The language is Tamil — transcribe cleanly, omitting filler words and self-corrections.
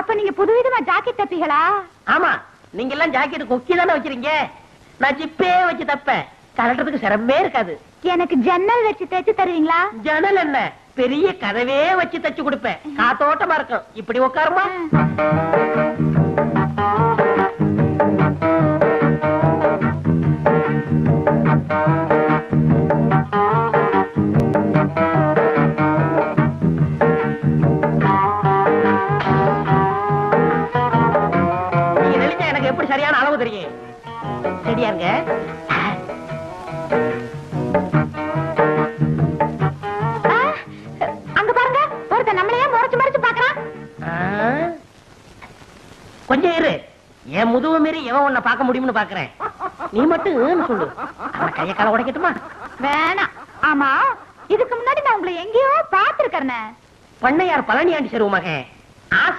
அப்ப நீங்க புதுவிதமா ஜாக்கெட் தப்பீங்களா? ஆமா, நீங்க எல்லாம் ஜாக்கெட் கொக்கி தானே வச்சிருக்கீங்க, நான் ஜிப்பே வச்சு தப்பேன். கலட்டுறதுக்கு சிரமமே இருக்காது. எனக்கு ஜன்னல் வச்சு தைச்சு தருவீங்களா? ஜன்னல் என்ன, பெரிய கதவே வச்சு தச்சு கொடுப்பேன். காத்தோட்டமா இருக்கும். இப்படி உட்காருமா. நீங்க நெளிச்சா எனக்கு எப்படி சரியான அளவு தெரியும். சரியா இருங்க. அங்க பாருங்க, ஒருத்தன் நம்மளையே முறைச்சு முறைச்சு பாக்குறான். கொஞ்சம் இரு, என் முதுகு மீறி எவன் உன்னை பார்க்க முடியும்னு பாக்குறேன். நீ மட்டும் சொல்லு, அவன் கைய கால உடைக்கட்டுமா? வேணாம். ஆமா, இதுக்கு முன்னாடி நான் உங்களை எங்கேயோ பாத்துருக்கேன். பண்ணையார் பழனியாண்டி செருவு மகன் ஆசை